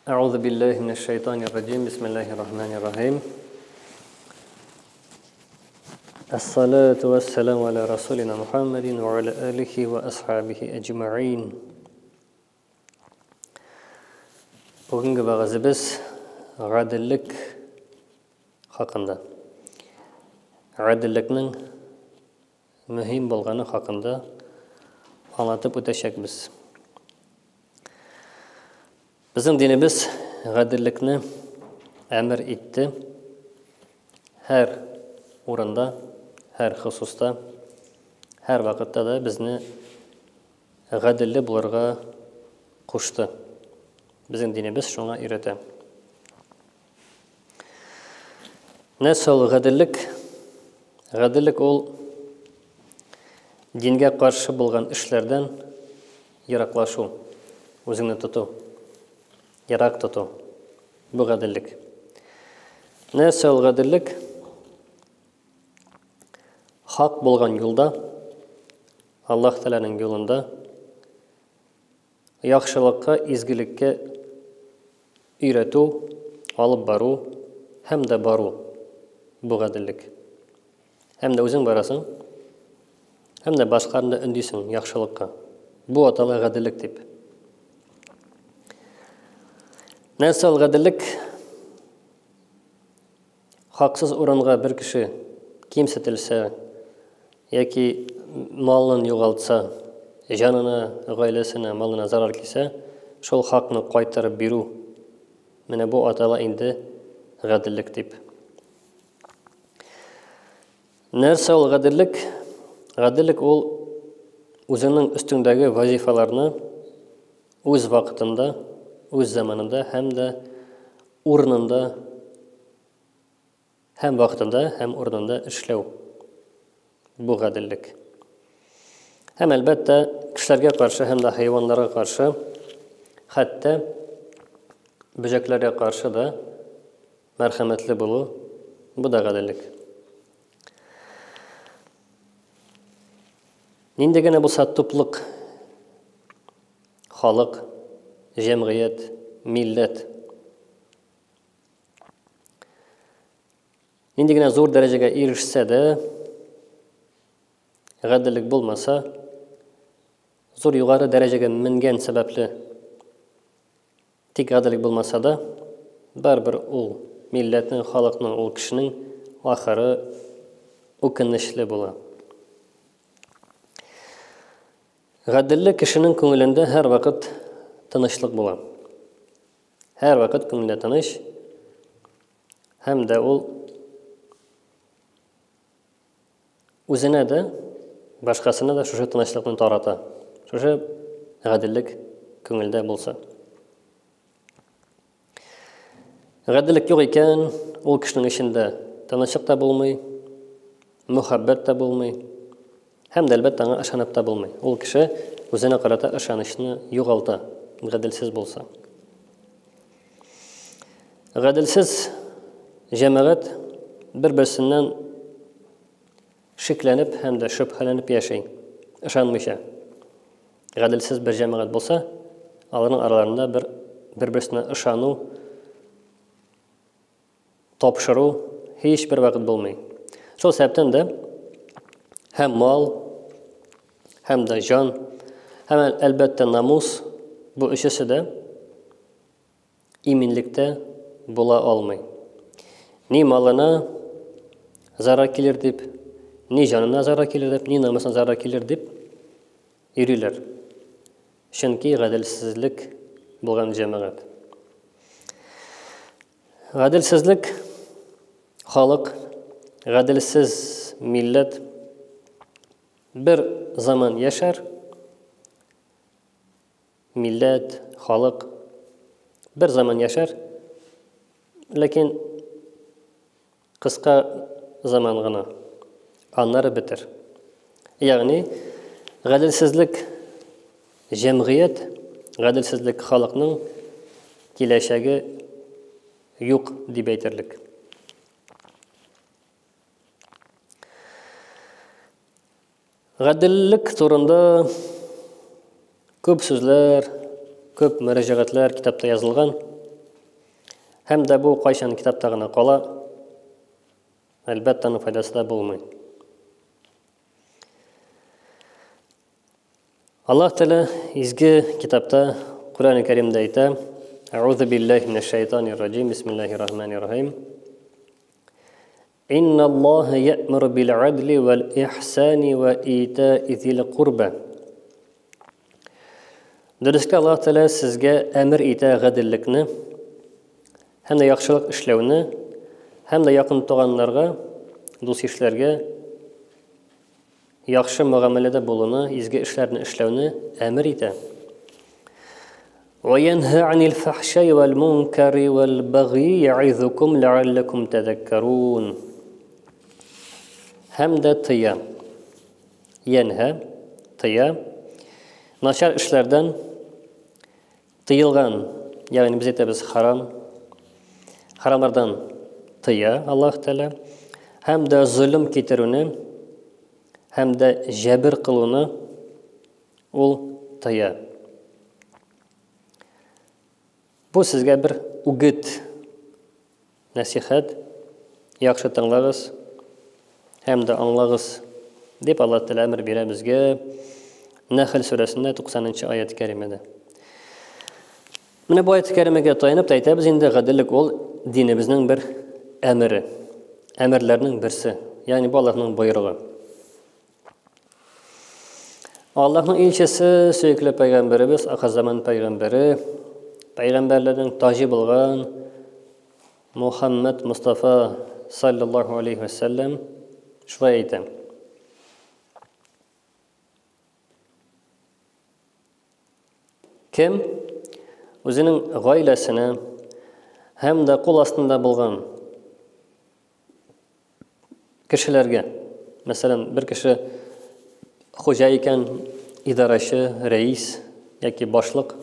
أعوذ بالله من الشيطان الرجيم بسم الله الرحمن الرحيم الصلاة والسلام على رسولنا محمد وعلى آله وأصحابه أجمعين. Бүгінгі бағазыбыз ғаділік хақында. Ғаділікнің mühim болғаны хақында аңлатып өтешекбіз. Біздің дініміз ғаділікні әмір етті. Әр орында, әр хусуста, әр вақытта да бізні ғаділі бұларға құшты. Біздің дініміз шоңа үйреті. Нәрсе ол ғаділік? Ғаділік ол динге қаршы болған ішлерден ерақлашу, өзіңні тұту, ерақ тұту. Бұл ғаділік. Нәрсе ол ғаділік? Хақ болған юлда, Аллах Тәләнің юлында, яқшылыққа, изгілікке үйрету, алып бару, һәм дә бару. Бұл ғаділік. Һәм дә өзің барасың, һәм дә башқарында үндейсің яқшылыққа. Бұл аталы ғаділік деп. Нәрсе ол ғаділік? Хақсыз орынға бір кіші кемсітілсе, яки малын жоғалтса, жанына, ғайлесіне, малына зарар келсе, шол хақны қайтарып беру. Менә бұл атала инде ғаділік деп. Нәрсе ол ғаділік? Ғаділік ол өзінің үстіңдегі вазифаларны өз вақытында, өз заманында, һәм дә орнында, һәм вақытында, һәм орнында эшләү. Бұл ғаділік. Һәм әлбәттә кешеләргә каршы, һәм дә хайванларга каршы, хәтта бөҗәкләргә каршы да мәрхәмәтле булу, бу да ғаділік. Нинди генә булса туплык, халык, җәмгыять, милләт нинди генә зур дәрәҗәгә ирешсә дә, ғаділік булмаса, зур югары дәрәҗәгә менгән сәбәпле тик ғаділік булмаса да, барбір ул милләтнең, халыкның, ул кешенең ахыры үкенечле була. Ғаділлік кешенең күңелендә һәр вакыт тынычлык була. Һәр вакыт күңелдә тыныч, һәм дә ул үзенә дә, башкасына да шушы тынычлыкны тарата. Шушы ғаділлік күңелдә булса. Ғаділлік юк икән, ул кешенең эчендә тынычлык та булмый, мөхәббәт та булмый, һәм дә әлбәттә аңа ышанып та булмый. Ул кеше үзенә карата ышанычны югалта, ғаділсез булса. Ғаділсез җәмәгать бер-берсеннән шикләнеп һәм дә шөбһәләнеп яши, ышанмыйча. Ғаділсез бер җәмәгать булса, аларның араларында бер-берсенә ышану, тапшыру һич бер вакыт булмый. Шул сәбәптән дә һәм мал, һәм дә җан, һәм әлбәттә намус, бу өчесе дә иминлектә була алмый. Ни малына зарар килер дип, ни җанына зарар килер дип, ни намусына зарар килер дип йөриләр. Чөнки ғаділсезлек булган җәмәгать. Ғаділсезлек халык, ғаділсез милләт bir zaman яшәр, милләт, халык bir zaman яшәр, ләкин кыска заман гына, аннары бетер. Ягъни ғаділсезлек җәмгыять, ғаділсезлек халыкның киләчәге юк дип әйтерлек. Ғаділлік турында көп сүзләр, көп мөрәҗәгатьләр китапта язылган. Һәм дә бу кайчан китапта гына кала, әлбәттә аның файдасы да булмый. Аллаһ Тәгалә изге китапта Кур'ан-ы Кәримдә әйтә: "Аузу биллаһи минаш шайтанир раҗим. Бисмиллаһир рахим. Инналлаһа я'муру бил адли вал ихсани ва ита'i зил курба." Дөрескә Аллаһ Тәгалә сезгә әмер итә гаделлекне, һәм дә яхшылык эшләүне, һәм дә якын туганнарга, дус-ишләргә яхшы мөгамәләдә булуны, изге эшләрне эшләүне әмер итә. وَيَنْهَى عَنِ الْفَحْشَاءِ وَالْمُنكَرِ وَالْبَغْيِ يَعِظُكُمْ لَعَلَّكُمْ تَذَكَّرُونَ. Һәм дә тыя. Янһа, тыя. Начар эшләрдән тыелган, ягъни без әйтәбез харам. Харамлардан тыя Аллаһ Тәгалә. Һәм дә зулм китерүне, һәм дә җәбер кылуны ул тыя. Бу сезгә бер үгет, насихат, яхшы тыңлагыз, һәм дә аңлагыз дип Аллаһ Тәгалә әмер бирә безгә Нәхл сүрәсендә 90-нчы аят кәримәдә. Менә бу аят кәримәгә таянып әйтәбез инде, гаделлек ул динебезнең бер әмере, әмерләрнең берсе, ягъни бу Аллаһның боерыгы. Аллаһның илчесе, сөйкле пәйгамбәребез, ахыр заман пәйгамбәре, пәйгамбәрләрнең таҗы булган Мухаммад Мустафа саллаллаһу алейхи ва саллям шулай әйтә: Кем үзенең гаиләсенә һәм дә кул астында булган кешеләргә, мәсәлән, бер кеше хуҗа икән, идарәче, рәис яки башлык,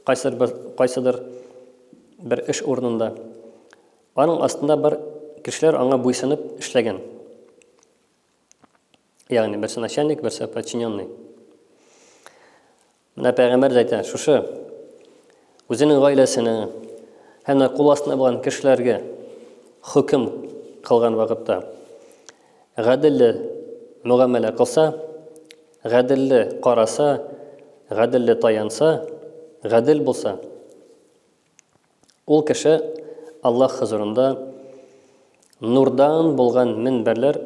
кайсыдыр бер эш урынында. Аның астында бар кешеләр аңа буйсынып эшләгән. Ягъни берсе начальник, берсе подчиненный. Менә пәйгамбәр әйтә, шушы үзенең гаиләсенә һәм дә кул астында булган кешеләргә хөкем кылган вакытта гаделле мөгамәлә кылса, гаделле караса, гаделле таянса, гадел булса, ул кеше Аллаһ хузурында нурдан булган минбәрләр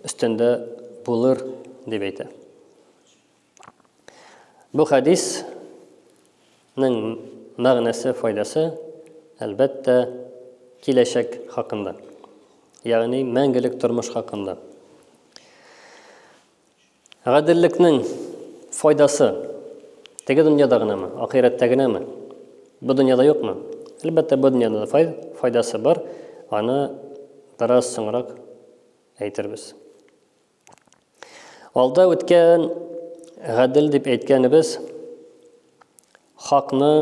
өстендә булыр дип әйтә. Бу хадисның мәгънәсе, файдасы әлбәттә киләчәк хакында, ягъни мәңгелек тормыш хакында. Гаделлекнең файдасы теге дөньяда гынамы, ахирәттә генәме? Бу дөньяда юкмы? Әлбәттә бу дөньяда файдасы бар, аны бераз соңрак әйтербез. Алда үткән гадел дип әйткәнебез хакны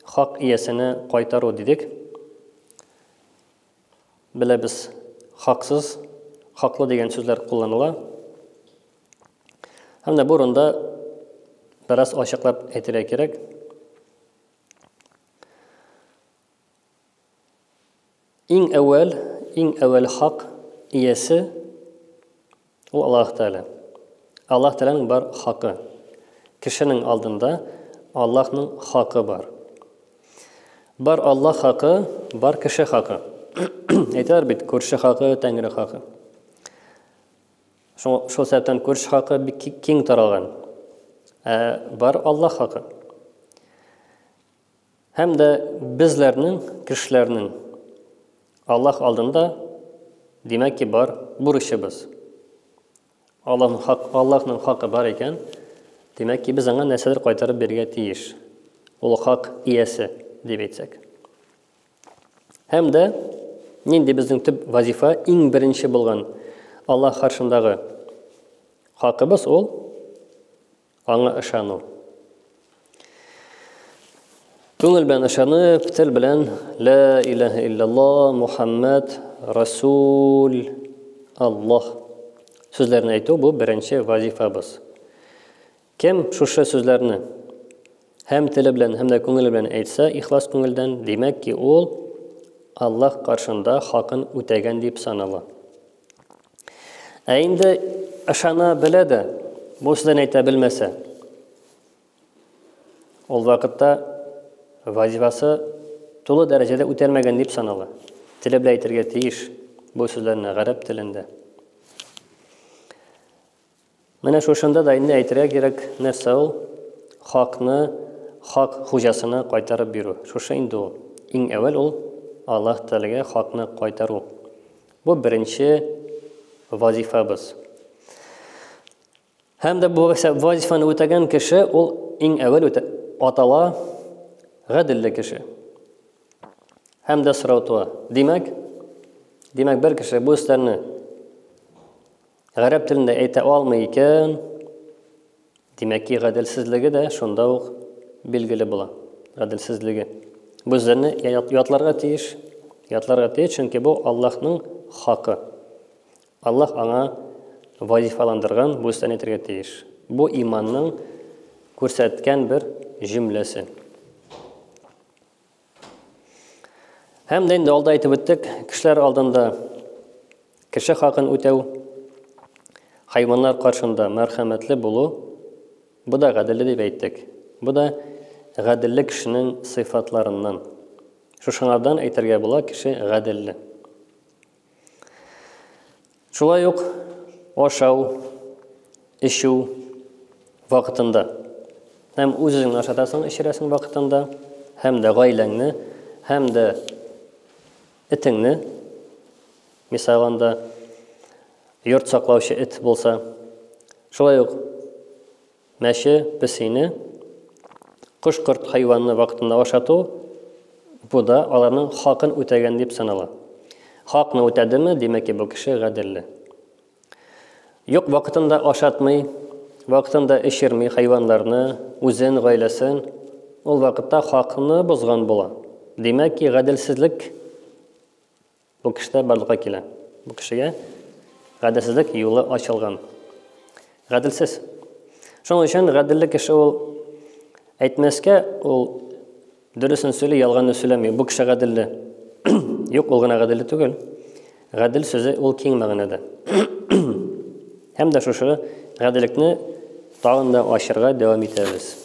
хак иясенә кайтару дидек. Беләбез, хаксыз, хаклы дигән сүзләр кулланыла. Һәм дә бу урында бераз ачыклап әйтергә кирәк. Иң әүвәл хак иясе ул Аллаһ Тәгалә. Аллаһ Тәгаләнең бар хакы. Кешенең алдында Аллаһның хакы бар. Бар Аллаһ хакы, бар кеше хакы. Әйтәләр бит, күрше хакы, Тәңре хакы. Шул сәбәптән күрше хакы бик киң таралган. Бар Аллаһ хакы. Һәм дә безләрнең, кешеләрнең Аллаһ алдында димәк ки бар бурычыбыз. Аллаһның хакы бар икән, димәк ки без аңа нәрсәдер кайтарып бирергә тиеш. Ул хак иясе дип әйтсәк. Һәм дә нинди безнең төп вазифа, иң беренче булган Аллаһ каршындагы хакыбыз ул аңа ышану. Күңел белән ышанып, тел белән ла илаха илляллах Мухаммад Расул Аллаһ сүзләрне әйтү бу беренче вазифабыз. Кем шушы сүзләрне һәм теле белән, һәм дә күңеле белән әйтсә, ихлас күңелдән, димәк ки ул Аллаһ каршында хакын үтәгән дип санала. Ә инде ышана белә дә, бу сүздән әйтә белмәсә, ул вакытта вазифасы тулы дәрәҗәдә үтәлмәгән дип санала. Теле белән әйтергә тиеш бу сүзләрне гарәп телендә. Менә шушында да инде әйтергә кирәк нәрсә ул? Хакны хак хуҗасына кайтарып бирү. Шушы инде ул. Иң әвәл ул Аллаһ Тәгаләгә хакны кайтару. Бу беренче вазифабыз. Һәм дә бу вазифаны үтәгән кеше ул иң әвәл атала гаделле кеше. Һәм дә сорау туа. Димәк, бер кеше бу сүзләрне гарәп телендә әйтә алмый икән, димәк ки гаделсезлеге дә шунда ук билгеле була. Гаделсезлеге. Бу сүзләрне ятларга тиеш, чөнки бу Аллаһның хакы. Аллаһ аңа вазифаландырган бу сүзне әйтергә тиеш. Бу иманның күрсәткән бер җөмләсе. Һәм дә инде алда әйтеп үттек, кешеләр алдында кеше хакын үтәү, хайваннар каршында мәрхәмәтле булу, бу да гаделле дип әйттек. Бу да гаделле кешенең сыйфатларыннан. Шушыңардан әйтергә була кеше гаделле. Шулай ук ашау, эчү вакытында. Һәм үзең ашатасың, эчерәсең вакытында, һәм дә гаиләңне, һәм дә этеңне, мисалында йорт саклаучы эт булса, шулай ук мәче, песине, кош-корт хайванны вакытында ашату, бу да аларның хакын үтәгән дип санала. Хакны үтәдеме, димәк бу кеше гаделле. Юк вакытында ашатмый, вакытында эчермей хайваннарны, үзен, гаиләсен, ул вакытта хакны бозган була. Димәк ки гаделсезлек бу кешедә барлыкка килә. Бу кешегә гаделсезлек юлы ачылган. Гаделсез. Шуның өчен гаделле кеше ул әйтмәскә, ул дөресен сөйли, ялганны сөйләми. Бу кеше гаделле. Юк, ул гына гаделле түгел. Гадел сүзе ул киң мәгънәдә. Һәм дә шушы гаделлекне тагын да ачырга дәвам итәбез.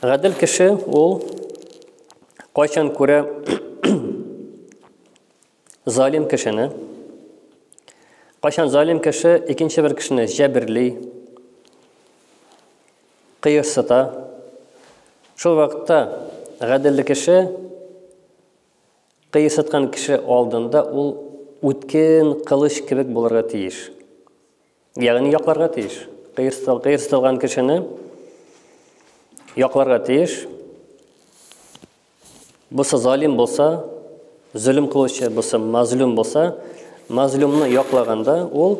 Гадел кеше ул кайчан күрә залим кешене, кайчан залим кеше икенче бер кешене җәберли, кыерсыта, шул вакытта гаделле кеше кыерсыткан кеше алдында ул үткен кылыч кебек булырга тиеш. Ягъни якларга тиеш. Кыерсытылган кешене якларга тиеш. Бусы залим булса, zulm qiluvchi bo'lsa, mazlum bo'lsa, mazlumni yoqlaganda ul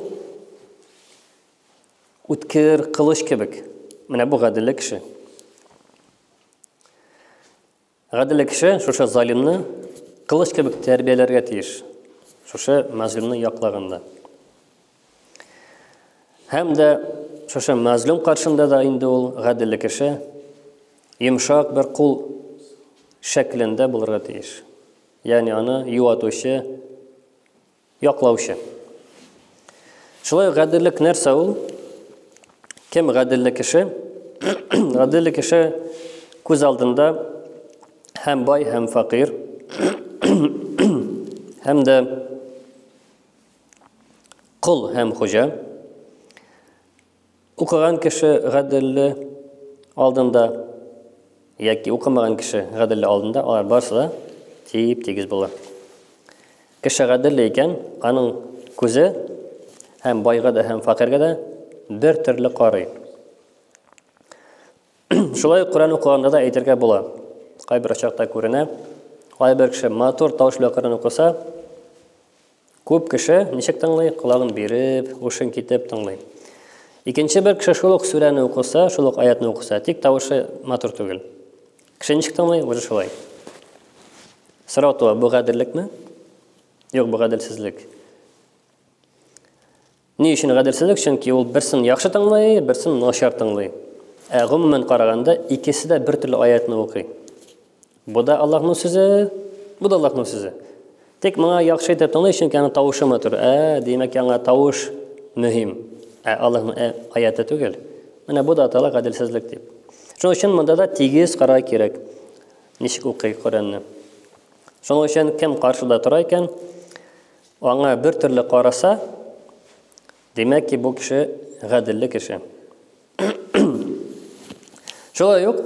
o'tkir qilish kerak. Mana bu g'adillik kishi. G'adillik kishi o'sha zalimni qilish kerak tarbiyalarga tegish. O'sha mazlumni yoqlaganda. Hamda o'sha mazlum qarshında da endi ul g'adillik kishi yumshoq bir qul shaklida bo'lirga tegish. Yani ana yuvatuvchi, yoqlovchi. Shulay g'adillik narsa ul? Kim g'adillik kishi? G'adillik kishi ko'z oldinda ham boy, ham faqir, hamda qul, ham xo'ja. O'qigan kishi g'adilli oldinda yoki o'qimagan kishi g'adilli oldinda ular borsa tep-tegiz bo'lar. Kishi g'adilli ekan, aning ko'zi ham boyga da, ham faqirga da bir turli qaraydi. Shulay Qur'on o'qiganda da aytirga bo'lar. Qay bir chaqda ko'rina, qay bir kishi motor tovush bilan Qur'on o'qisa, ko'p kishi nishik tinglaydi, quloqini berib, o'shin ketib tinglaydi. Ikkinchi bir kishi shuluq surani o'qisa, shuluq oyatni o'qisa, tik tovushi motor tugul. Kishi nishik tinglaydi, o'zi shulay. Siratu bu g'adillikmi? Yo'q, bu g'adilsizlik. Ni uchun g'adilsizlik? Chunki u birsin yaxshi tinglaydi, birsin noshar tinglaydi. Гомумән караганда икесе дә бер төрле аятны укый. Бу да Аллаһның сүзе, бу да Аллаһның сүзе. Тик моңа яхшы итеп тыңлый өчен аны тавышы матур. Димәк, аңа тавыш мөһим. Аллаһның аяты түгел. Менә бу да атала гаделсезлек дип. Шуның өчен монда да тигез карар кирәк. Ничек укый Коранны. Шуның өчен кем каршыда тора икән, аңа бер төрле караса, демәк ки бу кеше гаделле кеше. Шулай ук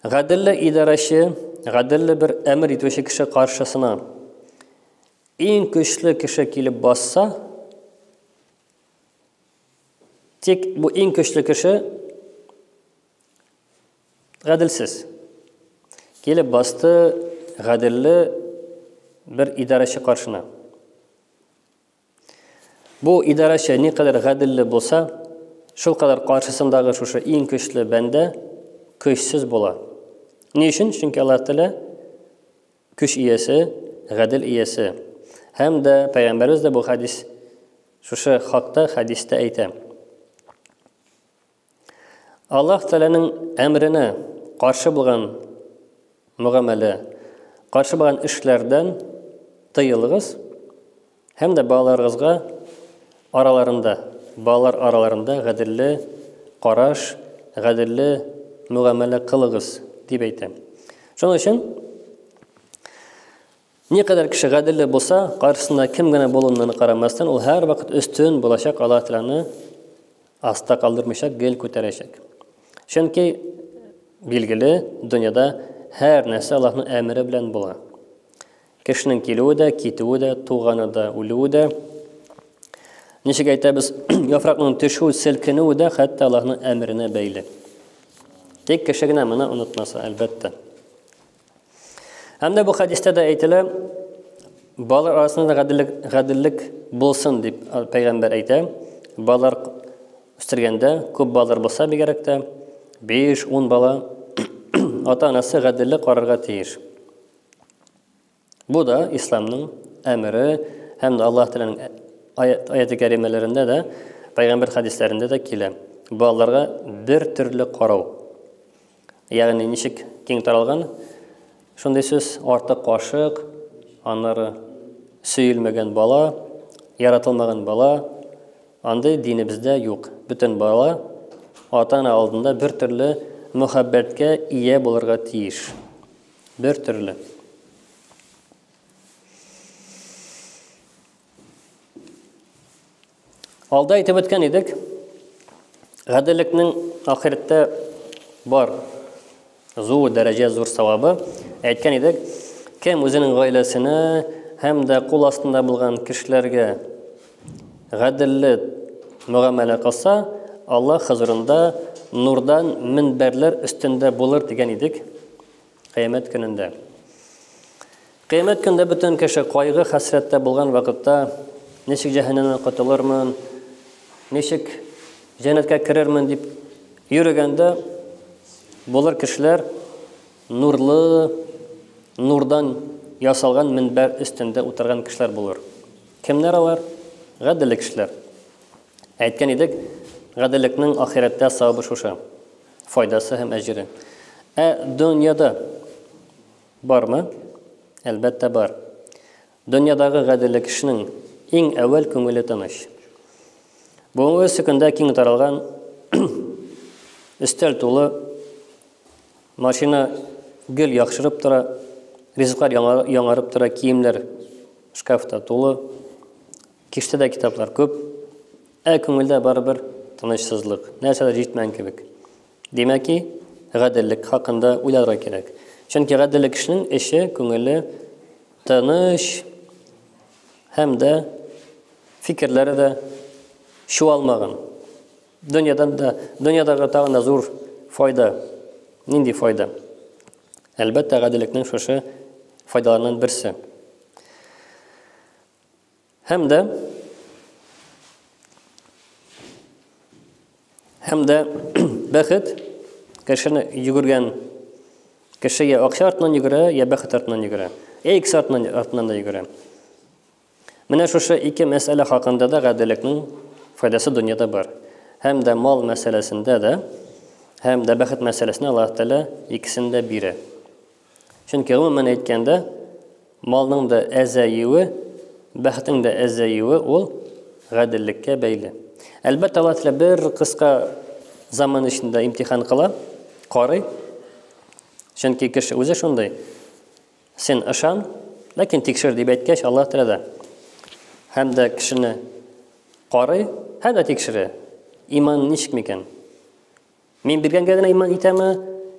гаделле идарәче, гаделле бер әмер итүче кеше каршысына иң көчле кеше килеп басса, тик бу иң көчле кеше гаделсез. Килеп басты гаделле бер идарәче каршына. Бу идарәче ни кадәр гаделле булса, шул кадәр каршысындагы шушы иң көчле бәндә көчсез була. Ни өчен? Чөнки Аллаһ Тәгалә көч иясе, гадел иясе. Һәм дә Пәйгамбәрбез дә бу хадис шушы хакта хадистә әйтә. Аллаһ Тәгаләнең әмренә каршы булган мөгамәлә, каршы булган эшләрдән тыелыгыз, һәм дә балаларыгызга балалар араларында гаделле караш, гаделле мөгамәлә кылыгыз дип әйтә. Шуның өчен никадәр кеше гаделле булса, каршысында кем генә булуына карамастан, ул һәр вакыт өстен булачак, Аллаһ Тәгаләне аста калдырмыйчак, гел күтәрәчәк. Чөнки билгеле, дөньяда һәр нәрсә Аллаһның әмере белән була. Кешенең килүе дә, китүе дә, туганы да, үлүе дә. Ничек әйтәбез, яфракның төшүе, селкенүе дә хәтта Аллаһның әмеренә бәйле. Тик кеше генә моны онытмаса, әлбәттә. Һәм дә бу хадистә дә әйтелә, балалар арасында гаделлек булсын дип Пәйгамбәр әйтә. Балалар үстергәндә, күп балалар булса бигрәк тә 5-10 бала ата-анасы гаделле карарга тиеш. Бу да исламның әмере, һәм дә Аллаһ Тәгаләнең аяты кәримәләрендә дә, Пәйгамбәр хадисләрендә дә килә. Балаларга бер төрле карау. Ягъни ничек киң таралган? Шундый сүз: артык кашык, аннары сөйлмәгән бала, яратылмаган бала, андый динебездә юк. Бүтән бала ата-ана алдында бер төрле мөхәббәткә ия булырга тиеш. Бер төрле. Алда әйтеп үткән идек, гаделлекнең ахирәттә бар зур дәрәҗә, зур савабы. Әйткән идек, кем үзенең гаиләсенә һәм дә кул астында булган кешеләргә гаделле мөгамәлә кылса, Аллаһ хузурында нурдан минбәрләр өстендә булыр дигән идек кыямәт көнендә. Кыямәт көндә бөтен кеше кайгы, хәсрәттә булган вакытта ничек җәһәннәмнән котылырмын, ничек җәннәткә керермен дип йөргәндә, булыр кешеләр нурлы, нурдан ясалган минбәр өстендә утырган кешеләр булыр. Кемнәр алар? Гаделле кешеләр. Әйткән идек, гаделлекнең ахирәттә савабы шушы, файдасы һәм әҗере. Дөньяда бармы? Әлбәттә бар. Дөньядагы гаделле кешенең иң әүвәл күңеле тыныч. Бүгенге көндә киң таралган өстәл тулы, машина гел яхшырып тора, ризыклар яңарып тора, киемнәр шкафта тулы, киштә дә китаплар күп, күңелдә барыбер тынычсызлык, нәрсәләр җитмәгән кебек. Димәк ки, гаделлек хакында уйларга кирәк. Чөнки гаделле кешенең эше, күңеле тыныч һәм дә фикерләре дә чуалмаган. Дөньядагы тагын да зур файда. Нинди файда? Әлбәттә, гаделлекнең шушы файдаларыннан берсе. Һәм дә бәхет кешене йөгергән кеше я акча артыннан йөгерә, я бәхет артыннан йөгерә. Икесе артыннан да йөгерә. Менә шушы ике мәсьәлә хакында да гаделлекнең файдасы дөньяда бар. һәм дә мал мәсьәләсендә дә, һәм дә бәхет мәсьәләсендә Аллаһ Тәгалә икесен дә бирә. Чөнки гомумән әйткәндә, малның да әзәюе, бәхетең дә әзәюе ул гаделлеккә бәйле. Әлбәттә, Аллаһ Тәгалә бер кыска заман эчендә имтихан кыла, карый. Чөнки кеше үзе шундай. Сен ышан, ләкин тикшер дип әйткәч, Аллаһ Тәгалә һәм дә кешене карый, һәм дә тикшерә. Иман ничек микән? Мин биргәнгә генә иман итәме,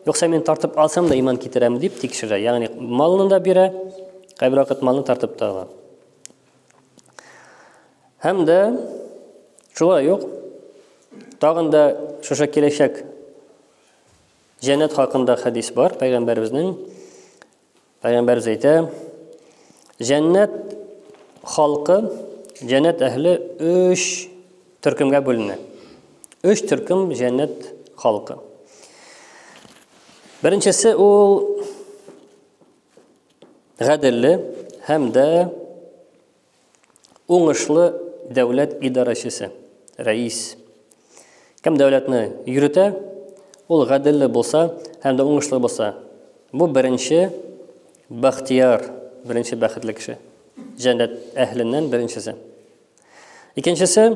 юкса мин тартып алсам да иман китерәме дип тикшерә. Ягъни малын да бирә, кайбер вакыт малын тартып та ала. Һәм дә шулай юк. Тагын да шушы киләчәк җәннәт хакында хадис бар, Пәйгамбәребезнең. Пәйгамбәрбез әйтә, җәннәт халкы, җәннәт әһле 3 төркемгә бүленә. 3 төркем җәннәт халкы. Беренчесе ул гаделле һәм дә уңышлы дәүләт идарәчесе, рәис. Кем дәүләтне йөритә, ул гаделле булса һәм дә уңышлы булса, бу беренче бахтияр, беренче бәхетле кеше. Җәннәт әһленнән беренчесе. Икенчесе,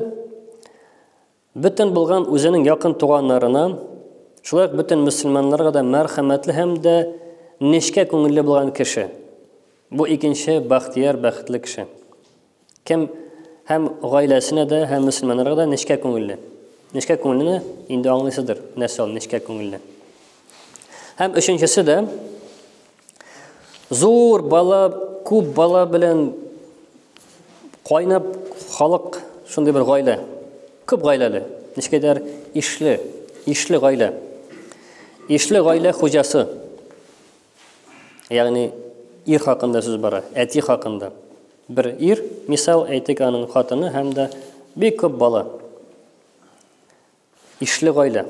бөтен булган үзенең якын туганнарына, шулай бөтен мөселманнарга да мәрхәмәтле һәм дә нечкә күңелле булган кеше. Бу икенче бахтияр, бәхетле кеше. Кем һәм гаиләсенә дә, һәм мөселманнарга да нечкә күңелле. Нечкә күңелне инде аңлыйсыздыр, нәрсә ул нечкә күңелле. Һәм өченчесе дә зур бала, күп бала белән кайнап халык, шундый бер гаилә, күп гаиләле, нечкәдер ишле гаилә. Ишле гаилә хуҗасы. Ягъни ир хакында сүз бара, әти хакында. Бер ир, мисал әйтик, аның хатыны һәм дә бик күп бала. Ишле гаилә.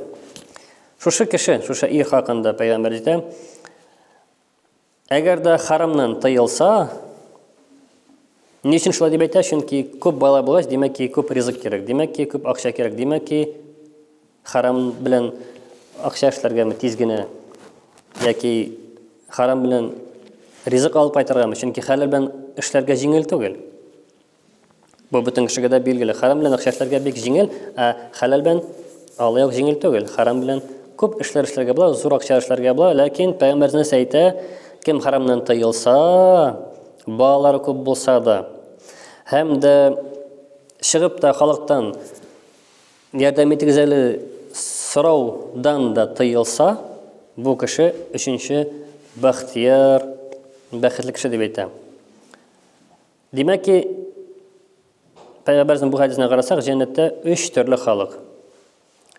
Шушы кеше, шушы ир хакында Пәйгамбәр әйтә, әгәр дә харамнан тыелса, ни өчен шулай дип әйтә? Чөнки күп бала булгач, димәк ки күп ризык кирәк, димәк ки күп акча кирәк, димәк ки харам белән акча эшләргәме тиз генә, яки харам белән ризык алып кайтыргамы? Чөнки хәлал белән эшләргә җиңел түгел. Бу бөтен кешегә дә билгеле. Харам белән акча эшләргә бик җиңел, ә хәлал белән алай ук җиңел түгел. Харам белән күп эшләр эшләргә була, зур акча эшләргә була, ләкин Пәйгамбәрбез әйтә, кем харамнан тыелса, балалары күп булса да, һәм дә чыгып та халыктан ярдәм итегез әле сораудан да тыелса, бу кеше өченче бахтияр, бәхетле кеше дип әйтә. Димәк ки, Пәйгамбәрнең бу хадисына карасак, җәннәттә 3 төрле халык.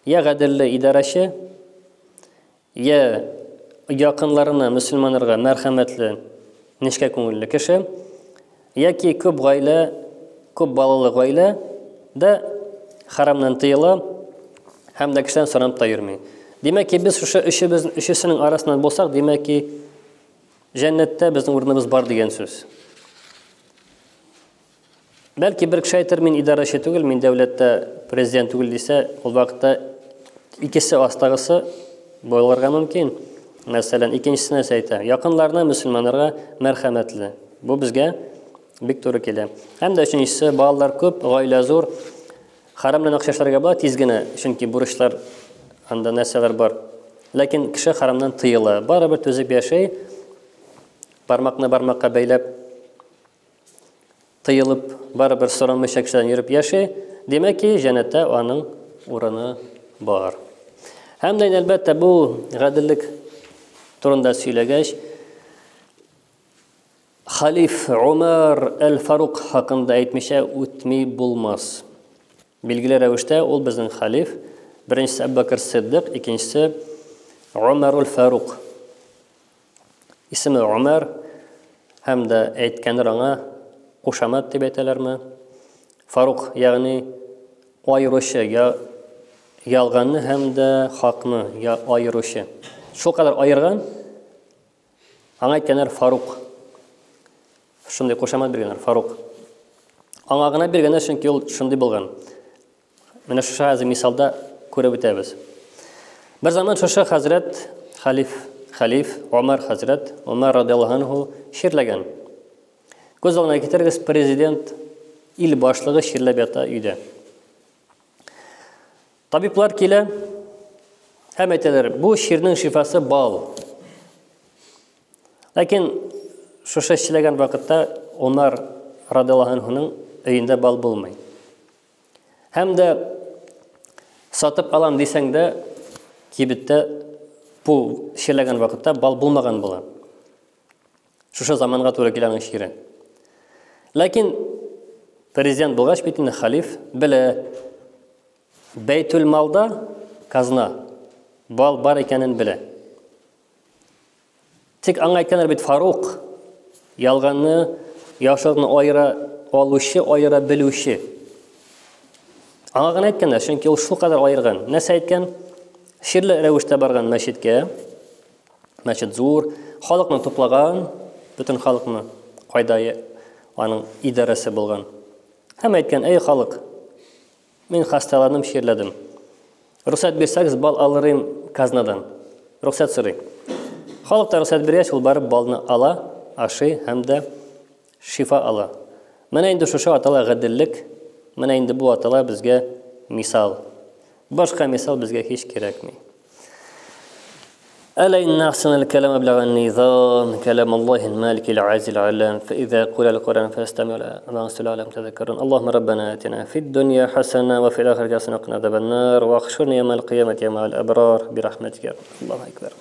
Я гаделле идарәче, я якынларына, мөселманнарга мәрхәмәтле, нечкә күңелле кеше, яки күп гаилә, күп балалы гаилә дә харамнан тыела һәм дә кешедән сорап та йөрми. Димәк ки, без шушы өчесенең арасыннан булсак, димәк ки, җәннәттә безнең урыныбыз бар дигән сүз. Бәлки бер кеше әйтер, мин идарәче түгел, мин дәүләттә президент түгел дисә, ул вакытта икесе астагысы булырга мөмкин. Мәсәлән, икенчесенә әйтә, якынларына, мөселманнарга мәрхәмәтле. Бу безгә бик туры килә. Һәм дә өченчесе, балалар күп, гаилә зур, харам белән акча эшләргә була тиз генә, чөнки бурычлар, анда нәрсәләр бар. Ләкин кеше харамнан тыела, барыбер төзеп яшәй, бармакны бармакка бәйләп, тыелып, барыбер сорамыйча кешедән йөреп яшәй, димәк ки, җәннәттә аның урыны бар. Һәм дә әлбәттә бу гаделлек турында сөйләгәч, Халиф Умар әл-Фарук хакында әйтмичә үтми булмас. Билгеле рәвештә ул безнең халиф, беренчесе Әбу Бәкр Сиддык, икенчесе Умар әл-Фарук. Исеме Умар һәм дә әйткәннәр аңа кушамат дип әйтәләрме? Фарук, ягъни айыручы, ялганны һәм дә хакны айыручы. Шул кадәр айырган, аңа әйткәннәр Фарук. Шундый кушамат биргәннәр, Фарук. Аңа гына биргәннәр, чөнки ул шундый булган. Менә шушы хәзер мисалда күреп үтәбез. Бер заман шушы хәзрәт халиф Умар хәзрәт, Умар радиллаһу анһу ширләгән. Күз алдына китерегез, президент, ил башлыгы ширләп ята өйдә. Табиблар килә, һәм әйтәләр, бу ширнең шифасы бал. Ләкин шушы эшләгән вакытта Умар радиллаһу анһуның өендә бал булмый. Һәм дә сатып алам дисәң дә, кибеттә бу ширләгән вакытта бал булмаган була. Шушы заманга туры килгән шире. Ләкин президент булгач бит инде халиф белә, Бәйтүл малда казна бал бар икәнен белә. Тик аңа әйткәннәр бит Фарук, ялганны, яхшылыкны аера алучы, аера белүче. Аңа гына әйткәннәр, чөнки ул шул кадәр аерган. Нәрсә әйткән? Ширле рәвештә барган мәчеткә, мәчет зур, халыкны туплаган, бөтен халыкны, кайда аның идарәсе булган. Һәм әйткән, эй халык, мин хасталаным, ширләдем. Рөхсәт бирсәгез, бал алырым казнадан. Рөхсәт сорый. Халык та рөхсәт биргәч, ул барып балны ала, ашый һәм дә шифа ала. Менә инде шушы атала гаделлек, менә инде бу атала безгә мисал. Башка мисал безгә һич кирәкми. ألا إن أحسن الكلام أبلغ النظام كلام الله المالك العزيز العلام فإذا قرأ القرآن فاستمعوا له وأنصتوا لعلكم تذكرون اللهم ربنا آتنا في الدنيا حسنة وفي الآخرة حسنة وقنا عذاب النار واحشرنا يوم القيامة مع الأبرار برحمتك. الله أكبر.